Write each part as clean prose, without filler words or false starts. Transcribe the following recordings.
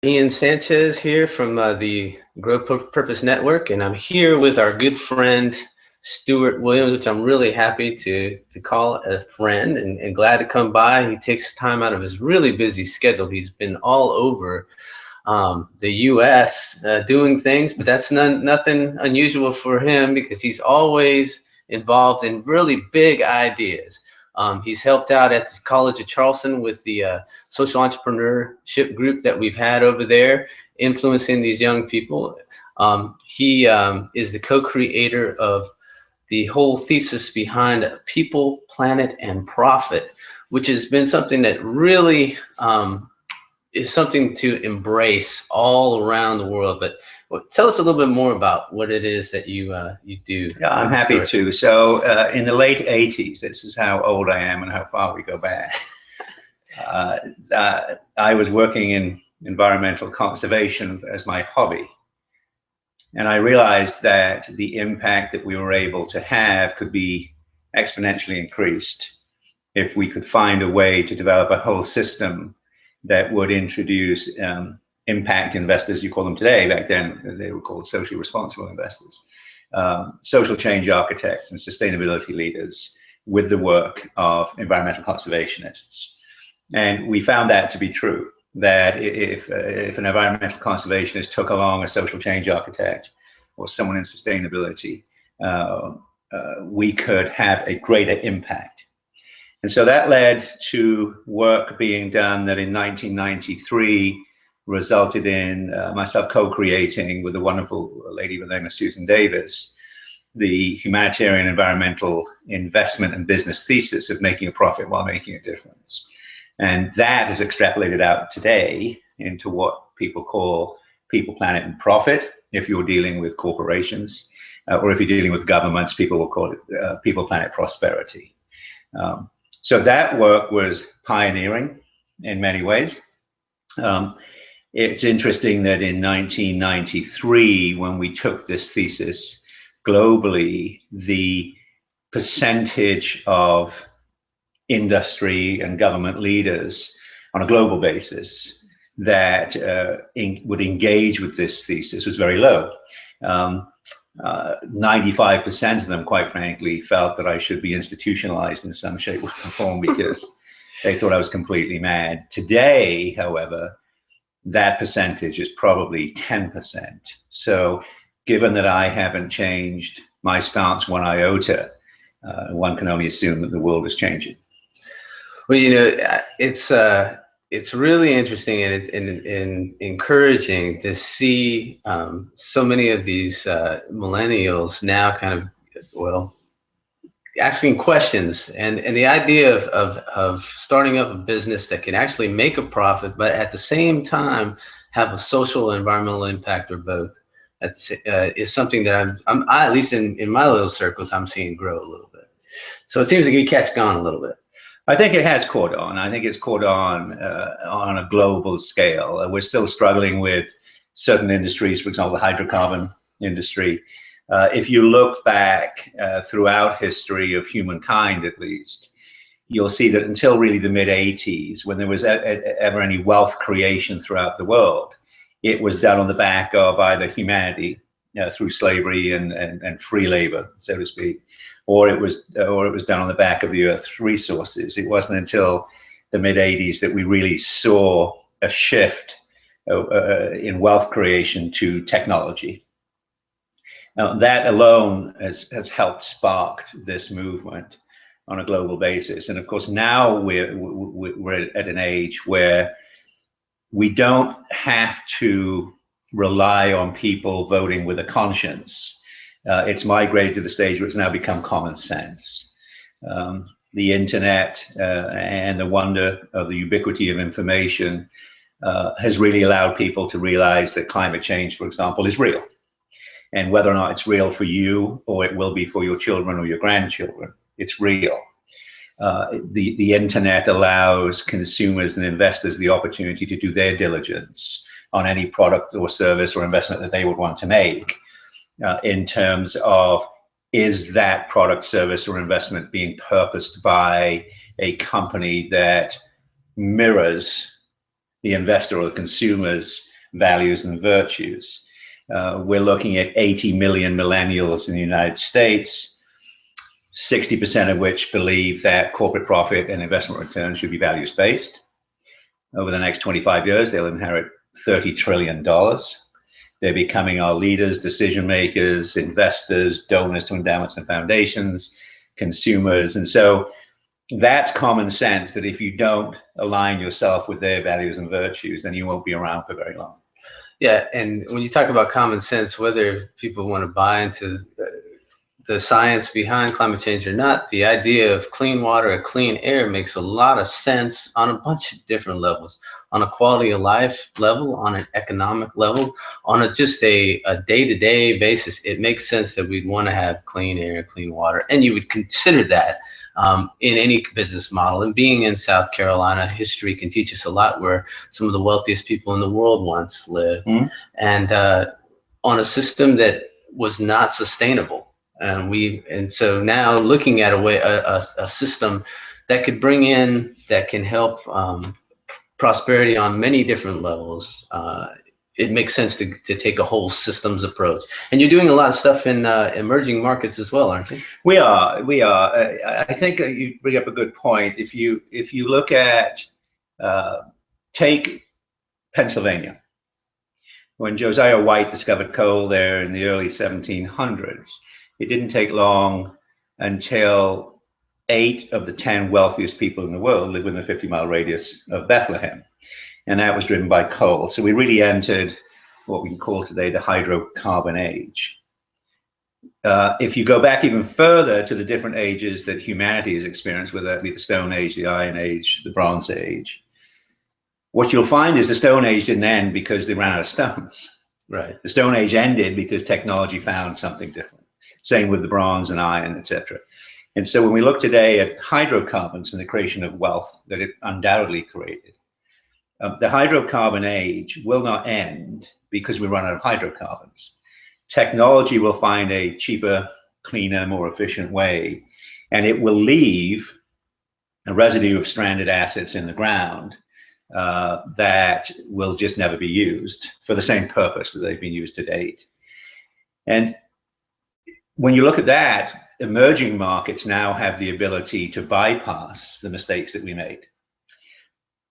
Ian Sanchez here from the Purpose Network, and I'm here with our good friend Stuart Williams, which I'm really happy to call a friend and glad to come by. He takes time out of his really busy schedule. He's been all over the U.S. Doing things, but that's nothing unusual for him because he's always involved in really big ideas. He's helped out at the College of Charleston with the social entrepreneurship group that we've had over there, influencing these young people. He is the co-creator of the whole thesis behind people, planet, and profit, which has been something that really is something to embrace all around the world. But tell us a little bit more about what it is that you do. Yeah, I'm happy to. So in the late 80s, this is how old I am and how far we go back. I was working in environmental conservation as my hobby. And I realized that the impact that we were able to have could be exponentially increased if we could find a way to develop a whole system that would introduce impact investors, you call them today. Back then, they were called socially responsible investors, social change architects and sustainability leaders with the work of environmental conservationists. And we found that to be true, that if an environmental conservationist took along a social change architect or someone in sustainability, we could have a greater impact. And so that led to work being done that in 1993 resulted in myself co-creating with a wonderful lady by the name of Susan Davis, the humanitarian environmental investment and business thesis of making a profit while making a difference. And that is extrapolated out today into what people call people, planet, and profit, if you're dealing with corporations, or if you're dealing with governments, people will call it people, planet, prosperity. So that work was pioneering in many ways. It's interesting that in 1993, when we took this thesis globally, the percentage of industry and government leaders on a global basis that would engage with this thesis was very low. 95% of them, quite frankly, felt that I should be institutionalized in some shape or form because they thought I was completely mad. Today, however, that percentage is probably 10%. So given that I haven't changed my stance one iota, one can only assume that the world is changing. Well, it's really interesting and encouraging to see so many of these millennials now kind of, asking questions and the idea of starting up a business that can actually make a profit, but at the same time have a social and environmental impact or both. Is something that I at least in my little circles, I'm seeing grow a little bit. So it seems like you catch on a little bit. I think it has caught on. I think it's caught on a global scale. We're still struggling with certain industries, for example, the hydrocarbon industry. If you look back throughout history of humankind, at least, you'll see that until really the mid-80s, when there was ever any wealth creation throughout the world, it was done on the back of either humanity through slavery and free labor, so to speak, or it was done on the back of the Earth's resources. It wasn't until the mid-80s that we really saw a shift in wealth creation to technology. Now, that alone has helped spark this movement on a global basis. And of course, now we're at an age where we don't have to rely on people voting with a conscience. It's migrated to the stage where it's now become common sense. The internet and the wonder of the ubiquity of information has really allowed people to realize that climate change, for example, is real. And whether or not it's real for you or it will be for your children or your grandchildren, it's real. The internet allows consumers and investors the opportunity to do their diligence on any product or service or investment that they would want to make in terms of, is that product, service, or investment being purposed by a company that mirrors the investor or the consumer's values and virtues. We're looking at 80 million millennials in the United States, 60% of which believe that corporate profit and investment returns should be values-based. Over the next 25 years, they'll inherit $30 trillion. They're becoming our leaders, decision makers, investors, donors to endowments and foundations, consumers. And so that's common sense, that if you don't align yourself with their values and virtues, then you won't be around for very long. Yeah, and when you talk about common sense, whether people want to buy into the science behind climate change or not, the idea of clean water or clean air makes a lot of sense on a bunch of different levels, on a quality of life level, on an economic level, on just a day-to-day basis. It makes sense that we'd want to have clean air, clean water, and you would consider that in any business model. And being in South Carolina, history can teach us a lot, where some of the wealthiest people in the world once lived, and on a system that was not sustainable. And so now looking at a system that could bring in, that can help prosperity on many different levels. It makes sense to take a whole systems approach. And you're doing a lot of stuff in emerging markets as well, aren't you? We are. I think you bring up a good point. If you look at, take Pennsylvania. When Josiah White discovered coal there in the early 1700s, it didn't take long until 8 of the 10 wealthiest people in the world lived within a 50-mile radius of Bethlehem. And that was driven by coal. So we really entered what we can call today the hydrocarbon age. If you go back even further to the different ages that humanity has experienced, whether that be the Stone Age, the Iron Age, the Bronze Age, what you'll find is the Stone Age didn't end because they ran out of stones. Right. The Stone Age ended because technology found something different. Same with the bronze and iron, etc. And so when we look today at hydrocarbons and the creation of wealth that it undoubtedly created, the hydrocarbon age will not end because we run out of hydrocarbons. Technology will find a cheaper, cleaner, more efficient way, and it will leave a residue of stranded assets in the ground that will just never be used for the same purpose that they've been used to date. And when you look at that, emerging markets now have the ability to bypass the mistakes that we made,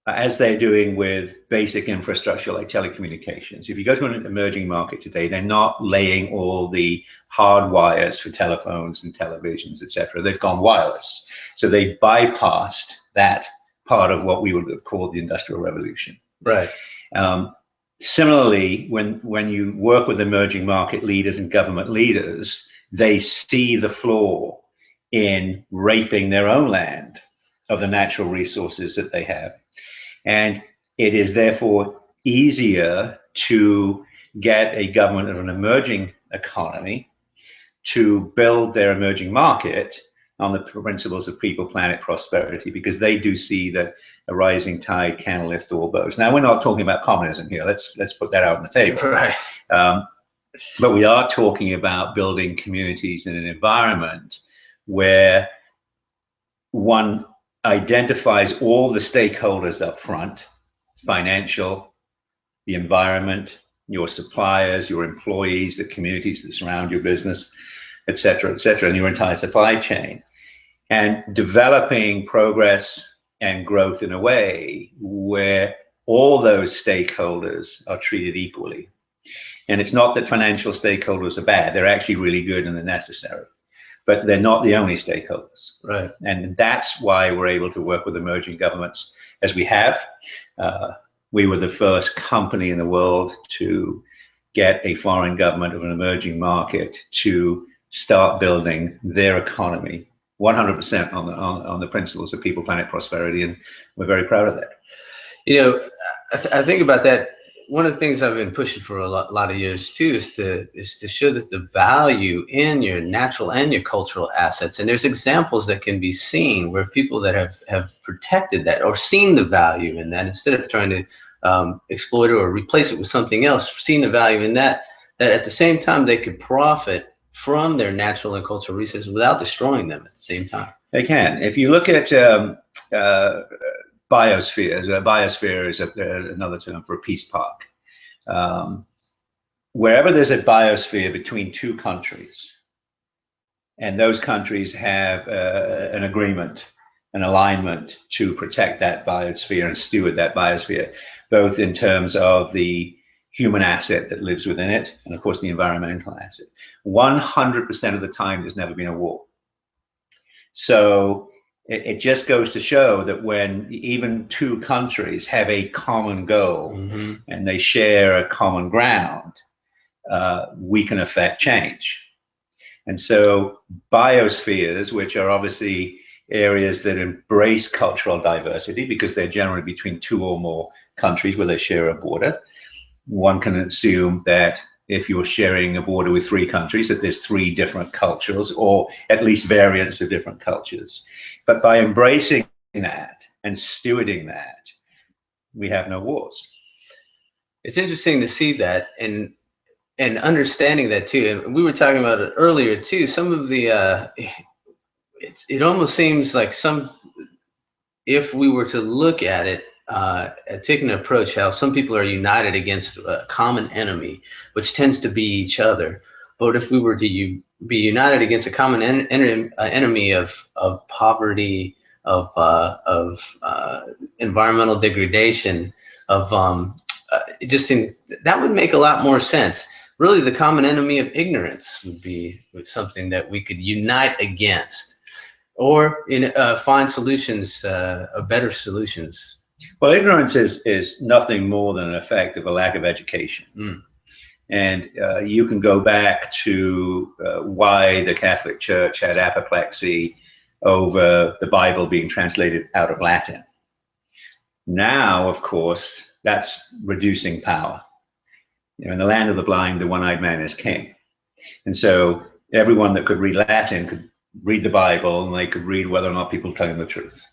as they're doing with basic infrastructure like telecommunications. If you go to an emerging market today, they're not laying all the hard wires for telephones and televisions, etc. They've gone wireless. So they've bypassed that part of what we would have called the Industrial Revolution. Right. Similarly, when you work with emerging market leaders and government leaders, they see the flaw in raping their own land of the natural resources that they have. And it is therefore easier to get a government of an emerging economy to build their emerging market on the principles of people, planet, prosperity, because they do see that a rising tide can lift all boats. Now, we're not talking about communism here. Let's put that out on the table. Right. But we are talking about building communities in an environment where one identifies all the stakeholders up front: financial, the environment, your suppliers, your employees, the communities that surround your business, et cetera, and your entire supply chain, and developing progress and growth in a way where all those stakeholders are treated equally. And it's not that financial stakeholders are bad. They're actually really good and they're necessary, but they're not the only stakeholders. Right. And that's why we're able to work with emerging governments as we have. We were the first company in the world to get a foreign government of an emerging market to start building their economy 100% on the principles of people, planet, prosperity, and we're very proud of that. You know, I think about that. One of the things I've been pushing for a lot of years too is to show that the value in your natural and your cultural assets, and there's examples that can be seen where people that have protected that or seen the value in that, instead of trying to exploit it or replace it with something else, seen the value in that at the same time they could profit from their natural and cultural resources without destroying them at the same time. They can. If you look at biospheres, biosphere is another term for a peace park. Wherever there's a biosphere between two countries, and those countries have an agreement, an alignment to protect that biosphere and steward that biosphere, both in terms of the human asset that lives within it, and of course the environmental asset. 100% of the time, there's never been a war. So it just goes to show that when even two countries have a common goal and they share a common ground, we can affect change. And so biospheres, which are obviously areas that embrace cultural diversity because they're generally between two or more countries where they share a border, one can assume that if you're sharing a border with three countries, that there's three different cultures or at least variants of different cultures. But by embracing that and stewarding that, we have no wars. It's interesting to see that and understanding that too. And we were talking about it earlier too. Some of the it almost seems like if we were to look at it, take an approach how some people are united against a common enemy, which tends to be each other. But if we were to be united against a common enemy of poverty, of environmental degradation, of that would make a lot more sense. Really, the common enemy of ignorance would be something that we could unite against, or find solutions, better solutions. Well, ignorance is nothing more than an effect of a lack of education. And you can go back to why the Catholic Church had apoplexy over the Bible being translated out of Latin. Now, of course, that's reducing power. In the land of the blind, the one-eyed man is king. And so everyone that could read Latin could read the Bible, and they could read whether or not people were telling the truth.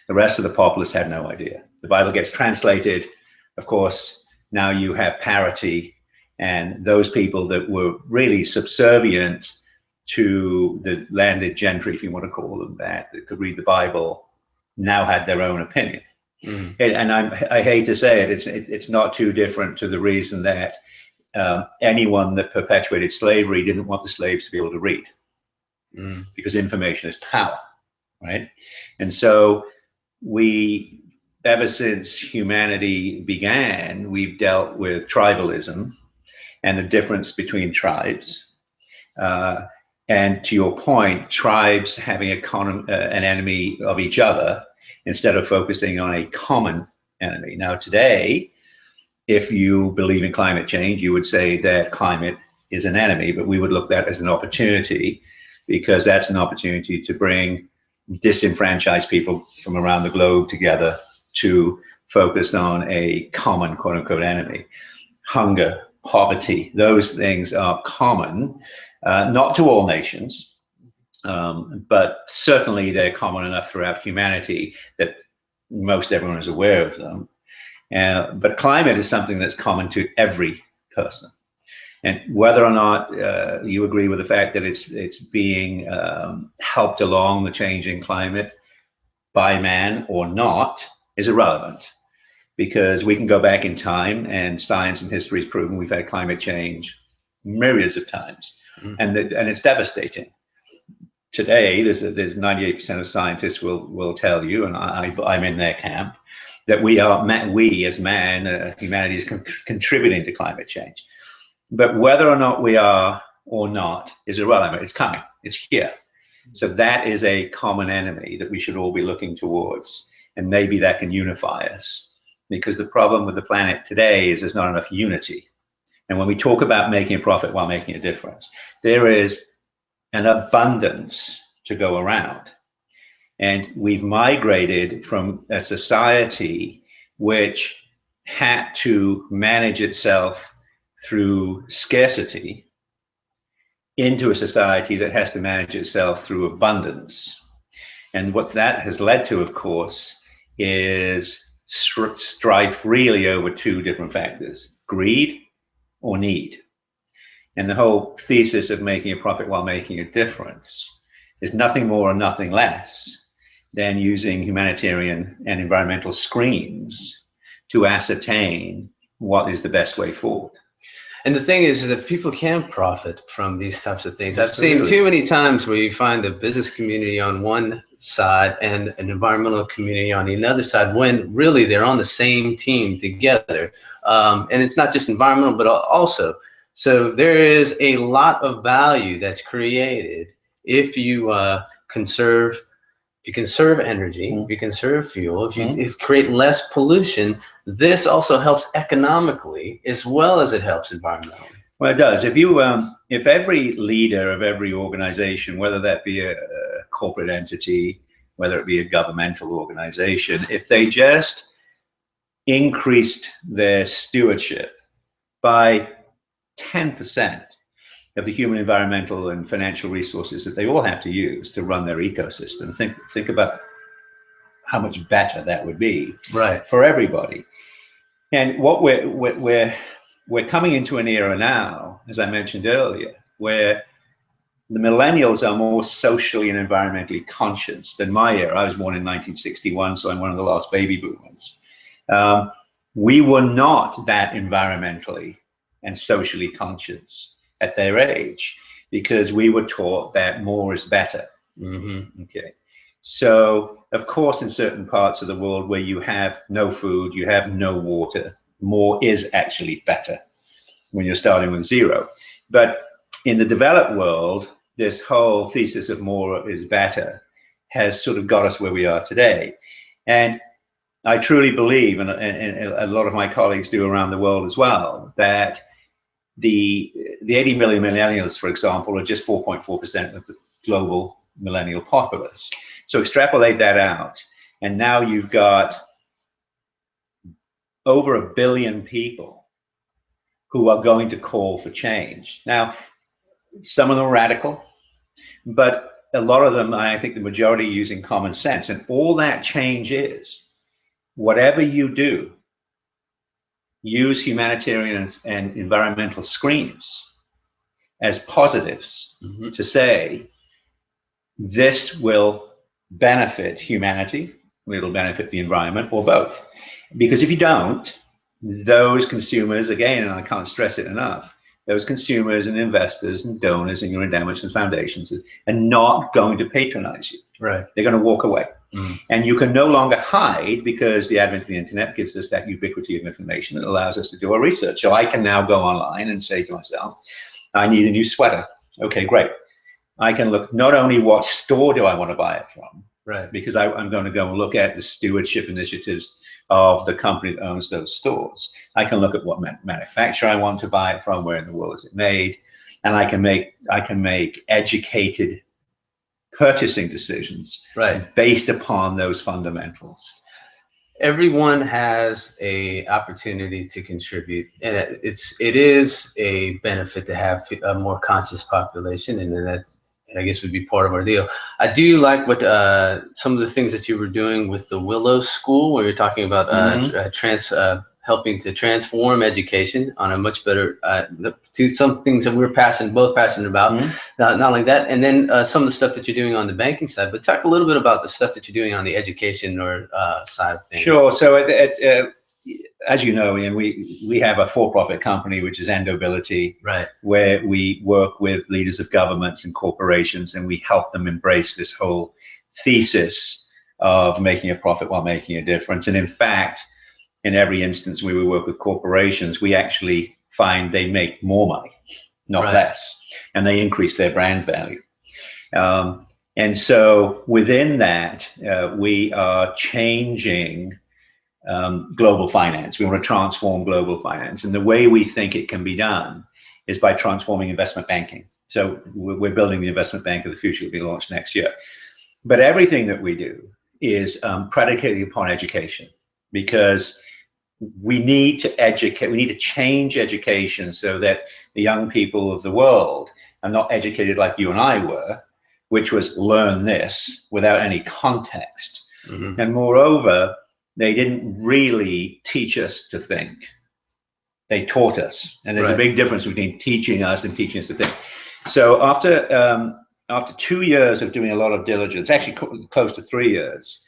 The rest of the populace had no idea. The Bible gets translated. Of course, now you have parity, and those people that were really subservient to the landed gentry, if you want to call them that could read the Bible, now had their own opinion. And I hate to say it, it's not too different to the reason that anyone that perpetuated slavery didn't want the slaves to be able to read, because information is power, right? And so ever since humanity began, we've dealt with tribalism and the difference between tribes. And to your point, tribes having an enemy of each other instead of focusing on a common enemy. Now, today, if you believe in climate change, you would say that climate is an enemy, but we would look at that as an opportunity, because that's an opportunity to bring disenfranchised people from around the globe together to focus on a common, quote unquote, enemy. Hunger, poverty, those things are common, not to all nations, but certainly they're common enough throughout humanity that most everyone is aware of them. But climate is something that's common to every person. And whether or not you agree with the fact that it's being helped along, the changing climate, by man or not is irrelevant, because we can go back in time, and science and history has proven we've had climate change myriads of times, and it's devastating. Today, there's 98% of scientists will tell you, and I'm in their camp, that we as man, humanity is contributing to climate change. But whether or not we are or not is irrelevant. It's coming. It's here. So that is a common enemy that we should all be looking towards. And maybe that can unify us. Because the problem with the planet today is there's not enough unity. And when we talk about making a profit while making a difference, there is an abundance to go around. And we've migrated from a society which had to manage itself through scarcity into a society that has to manage itself through abundance. And what that has led to, of course, is strife really over two different factors: greed or need. And the whole thesis of making a profit while making a difference is nothing more and nothing less than using humanitarian and environmental screens to ascertain what is the best way forward. And the thing is that people can profit from these types of things. Absolutely. I've seen too many times where you find a business community on one side and an environmental community on the other side, when really they're on the same team together. And it's not just environmental, but also. So there is a lot of value that's created if you conserve. If you conserve energy, if you conserve fuel, if you create less pollution, this also helps economically as well as it helps environmentally. Well, it does. If every leader of every organization, whether that be a corporate entity, whether it be a governmental organization, if they just increased their stewardship by 10%, of the human, environmental, and financial resources that they all have to use to run their ecosystem. Think about how much better that would be, right, for everybody. And what we're coming into an era now, as I mentioned earlier, where the millennials are more socially and environmentally conscious than my era. I was born in 1961, so I'm one of the last baby boomers. We were not that environmentally and socially conscious at their age, because we were taught that more is better. Okay, so of course in certain parts of the world where you have no food, you have no water, more is actually better when you're starting with zero. But in the developed world, this whole thesis of more is better has sort of got us where we are today. And I truly believe, and a lot of my colleagues do around the world as well, that the 80 million millennials, for example, are just 4.4% of the global millennial populace. So extrapolate that out, and now you've got over 1 billion people who are going to call for change. Now, some of them are radical, but a lot of them, I think the majority, are using common sense. And all that change is, whatever you do, use humanitarian and environmental screens as positives to say, this will benefit humanity, it'll benefit the environment, or both. Because if you don't, those consumers, again, and I can't stress it enough, those consumers and investors and donors and your endowments and foundations are not going to patronize you. Right. They're going to walk away. And you can no longer hide, because the advent of the internet gives us that ubiquity of information that allows us to do our research. So I can now go online and say to myself, I need a new sweater. Okay, great. I can look not only what store do I want to buy it from, right, because I'm going to go and look at the stewardship initiatives of the company that owns those stores. I can look at what manufacturer I want to buy it from, where in the world is it made, and I can make educated purchasing decisions, right, based upon those fundamentals. Everyone has a opportunity to contribute, and it is a benefit to have a more conscious population, and then that's, I guess, would be part of our deal. I do like what some of the things that you were doing with the Willow School, where you're talking about helping to transform education on a much better to some things that we're both passionate about, not only that, and then some of the stuff that you're doing on the banking side. But talk a little bit about the stuff that you're doing on the education or side of things. Sure. So as you know, Ian, we have a for-profit company, which is Endability, right, where we work with leaders of governments and corporations, and we help them embrace this whole thesis of making a profit while making a difference. And in fact, in every instance where we work with corporations, we actually find they make more money, not less, and they increase their brand value. And so within that, we are changing global finance. We want to transform global finance. And the way we think it can be done is by transforming investment banking. So we're building the investment bank of the future. Will be launched next year. But everything that we do is predicated upon education, because we need to educate, we need to change education so that the young people of the world are not educated like you and I were, which was learn this without any context. And moreover, they didn't really teach us to think. They taught us. And there's a big difference between teaching us and teaching us to think. So after 2 years of doing a lot of diligence, actually close to 3 years,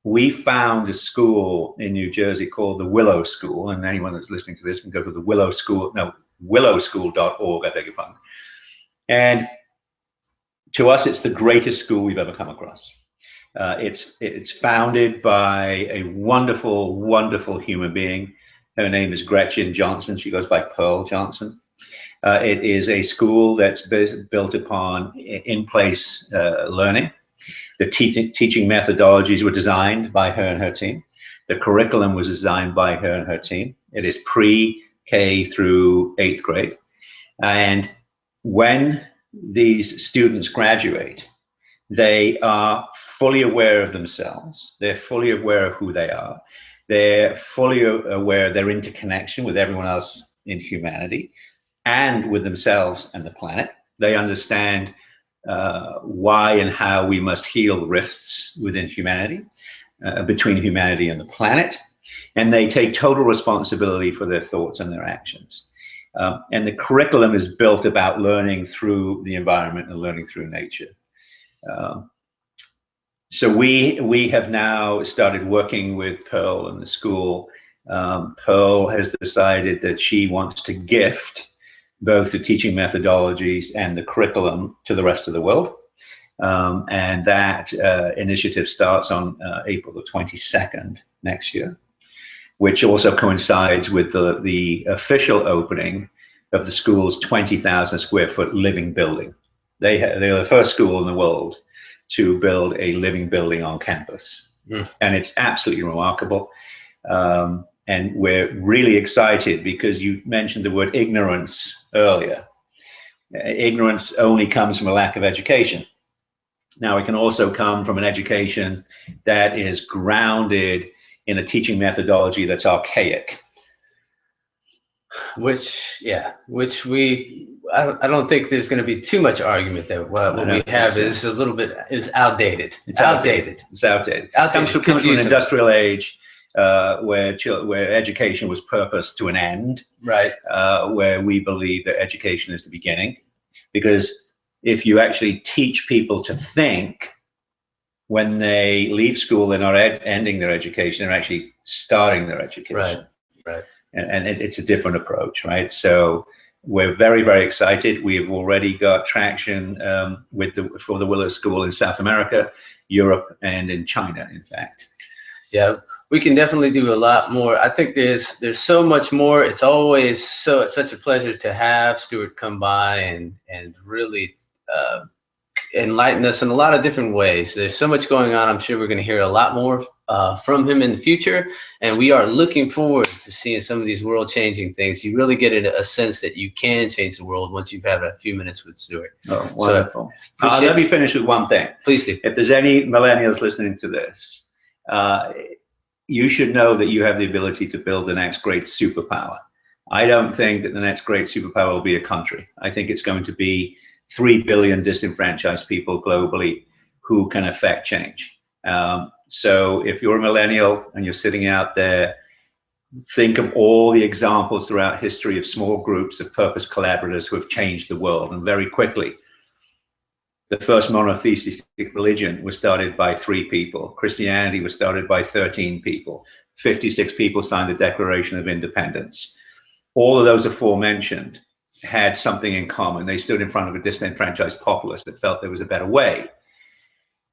we found a school in New Jersey called the Willow School, and anyone that's listening to this can go to the Willow School, no, willowschool.org, I beg your pardon. And to us, it's the greatest school we've ever come across. It's founded by a wonderful, wonderful human being. Her name is Gretchen Johnson. She goes by Pearl Johnson. It is a school that's built upon in-place learning. The teaching methodologies were designed by her and her team. The curriculum was designed by her and her team. It is pre-K through 8th grade. And when these students graduate, they are fully aware of themselves. They're fully aware of who they are. They're fully aware of their interconnection with everyone else in humanity and with themselves and the planet. They understand why and how we must heal the rifts within humanity, between humanity and the planet. And they take total responsibility for their thoughts and their actions. And the curriculum is built about learning through the environment and learning through nature. So we have now started working with Pearl and the school. Pearl has decided that she wants to gift both the teaching methodologies and the curriculum to the rest of the world. And that initiative starts on April the 22nd next year, which also coincides with the official opening of the school's 20,000 square foot living building. They're the first school in the world to build a living building on campus. And it's absolutely remarkable. And we're really excited because you mentioned the word ignorance earlier. Ignorance only comes from a lack of education. Now, it can also come from an education that is grounded in a teaching methodology that's archaic. I don't think there's going to be too much argument that what we have is a little bit outdated. It's outdated. It's outdated. It comes from an industrial age where education was purposed to an end. Right. Where we believe that education is the beginning, because if you actually teach people to think when they leave school, they're not ending their education; they're actually starting their education. Right. Right. And it's a different approach, right? So we're very, very excited. We have already got traction for the Willow School in South America, Europe, and in China, in fact. Yeah, we can definitely do a lot more. I think there's so much more. It's always it's such a pleasure to have Stuart come by and really enlighten us in a lot of different ways. There's so much going on. I'm sure we're going to hear a lot more from him in the future, and we are looking forward to seeing some of these world-changing things. You really get a sense that you can change the world once you've had a few minutes with Stuart. Oh, wonderful. So, let me finish with one thing. Please do. If there's any millennials listening to this, you should know that you have the ability to build the next great superpower. I don't think that the next great superpower will be a country. I think it's going to be 3 billion disenfranchised people globally who can affect change. So if you're a millennial and you're sitting out there, think of all the examples throughout history of small groups of purpose collaborators who have changed the world, and very quickly. The first monotheistic religion was started by 3 people. Christianity was started by 13 people. 56 people signed the Declaration of Independence. All of those aforementioned had something in common. They stood in front of a disenfranchised populace that felt there was a better way.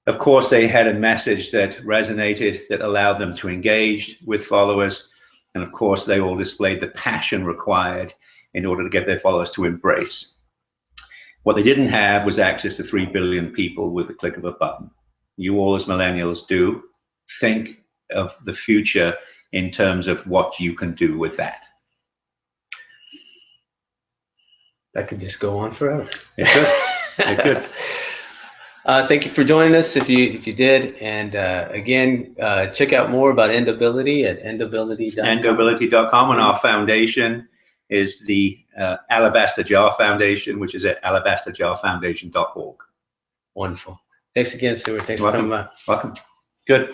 Of course, they had a message that resonated, that allowed them to engage with followers. And of course, they all displayed the passion required in order to get their followers to embrace. What they didn't have was access to 3 billion people with the click of a button. You all as millennials do. Think of the future in terms of what you can do with that. That could just go on forever. It could. It could. Thank you for joining us, if you did. And again, check out more about Endability at endability.com. Endability.com, and our foundation is the Alabaster Jar Foundation, which is at alabasterjarfoundation.org. Wonderful. Thanks again, Stuart. Thanks for coming by. Welcome. Good.